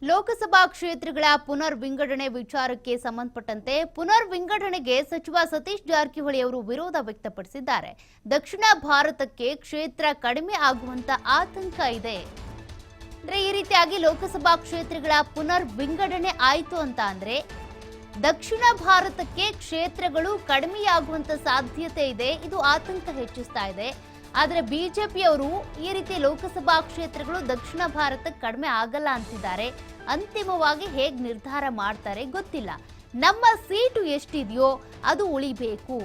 ಲೋಕಸಭಾ ಕ್ಷೇತ್ರಗಳ ಪುನರ್ ವಿಂಗಡಣೆ ವಿಚಾರಕ್ಕೆ ಸಂಬಂಧಪಟ್ಟಂತೆ ಪುನರ್ ವಿಂಗಡಣೆಗೆ ಸಚಿವ ಸತೀಶ್ ಜಾರಕಿಹೊಳಿ ಅವರು ವಿರೋಧ ವ್ಯಕ್ತಪಡಿಸಿದ್ದಾರೆ. ದಕ್ಷಿಣ ಭಾರತಕ್ಕೆ ಕ್ಷೇತ್ರ ಕಡಿಮೆ ಆಗುವಂತ ಆತಂಕ ಇದೆ. ಈ ರೀತಿಯಾಗಿ ಲೋಕಸಭಾ ಕ್ಷೇತ್ರಗಳ ಪುನರ್ ವಿಂಗಡಣೆ ಆಯಿತು ಅಂತ ಅಂದ್ರೆ ದಕ್ಷಿಣ ಭಾರತಕ್ಕೆ ಕ್ಷೇತ್ರಗಳು ಕಡಿಮೆಯಾಗುವಂತ ಸಾಧ್ಯತೆ ಇದೆ. ಇದು ಆತಂಕ ಹೆಚ್ಚಿಸ್ತಾ ಇದೆ. ಆದರೆ ಬಿಜೆಪಿಯವರು ಈ ರೀತಿ ಲೋಕಸಭಾ ಕ್ಷೇತ್ರಗಳು ದಕ್ಷಿಣ ಭಾರತಕ್ಕೆ ಕಡಿಮೆ ಆಗಲ್ಲ ಅಂತಿದ್ದಾರೆ. ಅಂತಿಮವಾಗಿ ಹೇಗೆ ನಿರ್ಧಾರ ಮಾಡ್ತಾರೆ ಗೊತ್ತಿಲ್ಲ. ನಮ್ಮ ಸೀಟು ಎಷ್ಟಿದೆಯೋ ಅದು ಉಳಿಬೇಕು.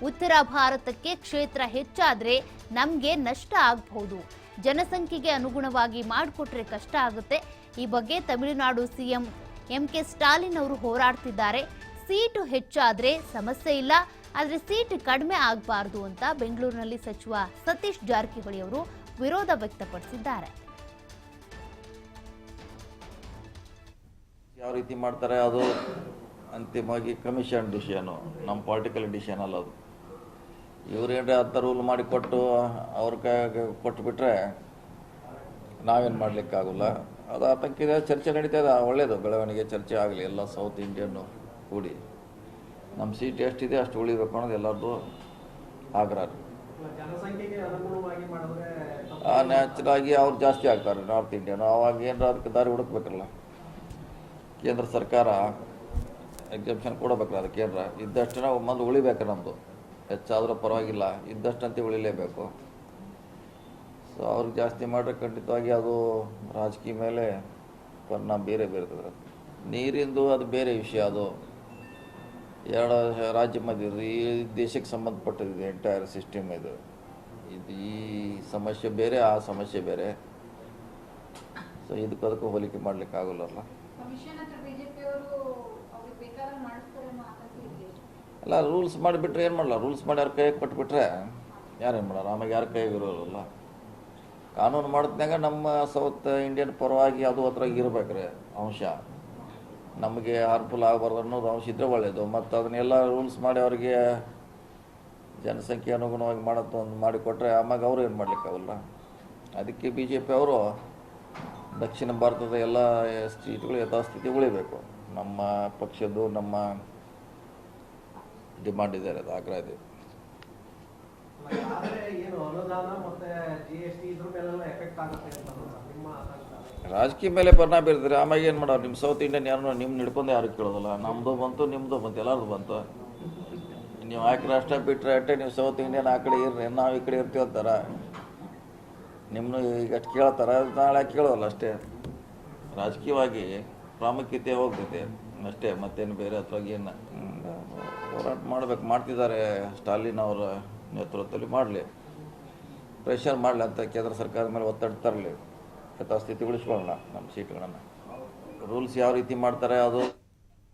ಉತ್ತರ ಭಾರತಕ್ಕೆ ಕ್ಷೇತ್ರ ಹೆಚ್ಚಾದ್ರೆ ನಮಗೆ ನಷ್ಟ ಆಗಬಹುದು. ಜನಸಂಖ್ಯೆಗೆ ಅನುಗುಣವಾಗಿ ಮಾಡಿಕೊಟ್ರೆ ಕಷ್ಟ ಆಗುತ್ತೆ. ಈ ಬಗ್ಗೆ ತಮಿಳುನಾಡು ಸಿಎಂ ಎಂಕೆ ಸ್ಟಾಲಿನ್ ಅವರು ಹೋರಾಡ್ತಿದ್ದಾರೆ. ಸೀಟು ಹೆಚ್ಚಾದ್ರೆ ಸಮಸ್ಯೆ ಇಲ್ಲ, ಆದರೆ ಸೀಟ್ ಕಡಿಮೆ ಆಗಬಾರದು ಅಂತ ಬೆಂಗಳೂರಿನಲ್ಲಿ ಸಚಿವ ಸತೀಶ್ ಜಾರಕಿಹೊಳಿ ಅವರು ವಿರೋಧ ವ್ಯಕ್ತಪಡಿಸಿದ್ದಾರೆ. ಯಾವ ರೀತಿ ಮಾಡ್ತಾರೆ ಅದು ಅಂತಿಮವಾಗಿ ಕಮಿಷನ್ ಡಿಸಿಷನು, ನಮ್ಮ ಪೊಲಿಟಿಕಲ್ ಡಿಸಿಷನ್ ಅಲ್ಲ ಅದು. ಇವರೇನ್ರೆ ಅಂತ ರೂಲ್ ಮಾಡಿಕೊಟ್ಟು ಅವ್ರ ಕೈಗೆ ಕೊಟ್ಟುಬಿಟ್ರೆ ನಾವೇನು ಮಾಡಲಿಕ್ಕಾಗಲ್ಲ. ಅದು ಆತಂಕ ಇದೆ. ಚರ್ಚೆ ನಡೀತಾ ಇದೆ. ಒಳ್ಳೆಯದು, ಬೆಳವಣಿಗೆ ಚರ್ಚೆ ಆಗಲಿ. ಎಲ್ಲ ಸೌತ್ ಇಂಡಿಯನ್ನು ಕೂಡಿ ನಮ್ಮ ಸೀಟ್ ಎಷ್ಟಿದೆ ಅಷ್ಟು ಉಳಿಬೇಕು ಅನ್ನೋದು ಎಲ್ಲರದ್ದು ಆಗ್ರಹ. ನ್ಯಾಚುರಾಗಿ ಅವ್ರು ಜಾಸ್ತಿ ಆಗ್ತಾರೆ ನಾರ್ತ್ ಇಂಡಿಯನ್. ಅವಾಗ ಏನಾರ ಅದಕ್ಕೆ ದಾರಿ ಹುಡುಕ್ಬೇಕಲ್ಲ. ಕೇಂದ್ರ ಸರ್ಕಾರ ಎಕ್ಸೆಪ್ಷನ್ ಕೊಡಬೇಕಲ್ಲ. ಅದು ಕೇಂದ್ರ ಇದ್ದಷ್ಟು ನಾವು ಮೊದಲು ಉಳಿಬೇಕು. ನಮ್ಮದು ಹೆಚ್ಚಾದರೂ ಪರವಾಗಿಲ್ಲ, ಇದ್ದಷ್ಟಂತೆ ಉಳಿಲೇಬೇಕು. ಸೊ ಅವ್ರಿಗೆ ಜಾಸ್ತಿ ಮಾಡಿದ್ರೆ ಖಂಡಿತವಾಗಿ ಅದು ರಾಜಕೀಯ ಮೇಲೆ ಪರಿಣಾಮ ಬೇರೆ ಬೀರ್ತದೆ. ನೀರಿಂದು ಅದು ಬೇರೆ ವಿಷಯ. ಅದು ಎರಡು ರಾಜ್ಯ ಮಧ್ಯ ಈ ದೇಶಕ್ಕೆ ಸಂಬಂಧಪಟ್ಟಿದೆ. ಎಂಟೈರ್ ಸಿಸ್ಟಮ್ ಇದು ಈ ಸಮಸ್ಯೆ ಬೇರೆ, ಆ ಸಮಸ್ಯೆ ಬೇರೆ. ಸೊ ಇದಕ್ಕೂ ಹೋಲಿಕೆ ಮಾಡ್ಲಿಕ್ಕೆ ಆಗೋಲ್ಲ. ಅಲ್ಲ, ರೂಲ್ಸ್ ಮಾಡಿಬಿಟ್ರೆ ಏನು ಮಾಡಲ್ಲ. ರೂಲ್ಸ್ ಮಾಡಿ ಯಾರ ಕೈಗೆ ಕೊಟ್ಬಿಟ್ರೆ ಯಾರೇನು ಮಾಡೋರು? ಆಮೇಲೆ ಯಾರ ಕೈಗೆ ಇರೋಲ್ಲ. ಕಾನೂನು ಮಾಡಿದ್ನಾಗ ನಮ್ಮ ಸೌತ್ ಇಂಡಿಯನ್ ಪರವಾಗಿ ಅದು ಅದ್ರಾಗ ಇರಬೇಕ್ರಿ ಅಂಶ. ನಮಗೆ ಹಾರ್ಮ್ಫುಲ್ ಆಗಬಾರ್ದು ಅನ್ನೋದು ಅಂಶ ಇದ್ರೆ ಒಳ್ಳೆಯದು. ಮತ್ತು ಅದನ್ನೆಲ್ಲ ರೂಲ್ಸ್ ಮಾಡಿ ಅವ್ರಿಗೆ ಜನಸಂಖ್ಯೆ ಅನುಗುಣವಾಗಿ ಒಂದು ಮಾಡಿಕೊಟ್ರೆ ಆಮ್ಯಾಗ ಅವರು ಏನು ಮಾಡಲಿಕ್ಕಾಗಲ್ಲ. ಅದಕ್ಕೆ ಬಿ ಜೆ ಪಿ ಅವರು ದಕ್ಷಿಣ ಭಾರತದ ಎಲ್ಲ ಸೀಟ್ಗಳು ಯಥಾಸ್ಥಿತಿ ಉಳಿಬೇಕು. ನಮ್ಮ ಪಕ್ಷದ್ದು ನಮ್ಮ ಡಿಮಾಂಡ್ ಇದೆ, ಅದು ಆಗ್ರಹ ಇದೆ. ರಾಜಕೀಯ ಮೇಲೆ ಪರಿಣಾಮ ಬೀರ್ತಾರೆ. ಆಮ್ಯಾಗ ಏನು ಮಾಡೋರು? ನಿಮ್ಮ ಸೌತ್ ಇಂಡಿಯನ್ ಯಾರು ನಿಮ್ಮ ಹಿಡ್ಕೊಂಡು ಯಾರು ಕೇಳೋದಿಲ್ಲ. ನಮ್ಮದು ಬಂತು, ನಿಮ್ಮದು ಬಂತು, ಎಲ್ಲರದು ಬಂತು. ನೀವು ಆಕೆ ರಾಷ್ಟ್ರ ಬಿಟ್ಟರೆ ಅಟ್ಟೆ ನೀವು ಸೌತ್ ಇಂಡಿಯನ್ ಆ ಕಡೆ ಇರ್ರಿ, ನಾವು ಈ ಕಡೆ ಇರ್ತೀವಿ ಅಂತಾರೆ. ನಿಮ್ಮನ್ನು ಈಗ ಅಷ್ಟು ಕೇಳ್ತಾರೆ, ನಾಳೆ ಕೇಳೋಲ್ಲ ಅಷ್ಟೇ. ರಾಜಕೀಯವಾಗಿ ಪ್ರಾಮುಖ್ಯತೆ ಹೋಗ್ತೈತೆ ಅಷ್ಟೇ, ಮತ್ತೇನು ಬೇರೆ ಅದ್ರಾಗ ಏನು ಹೋರಾಟ ಮಾಡಬೇಕು. ಮಾಡ್ತಿದ್ದಾರೆ. ಸ್ಟಾಲಿನ್ ಅವರ ನೇತೃತ್ವದಲ್ಲಿ ಮಾಡಲಿ, ಪ್ರೆಷರ್ ಮಾಡಲಿ ಅಂತ ಕೇಂದ್ರ ಸರ್ಕಾರದ ಮೇಲೆ ಒತ್ತಡ ತರಲಿ. ಯಥಾಸ್ಥಿತಿ ಉಳಿಸ್ಕೊಳ್ಳೋಣ ನಮ್ಮ ಸೀಟ್ಗಳನ್ನು. ರೂಲ್ಸ್ ಯಾವ ರೀತಿ ಮಾಡ್ತಾರೆ ಅದು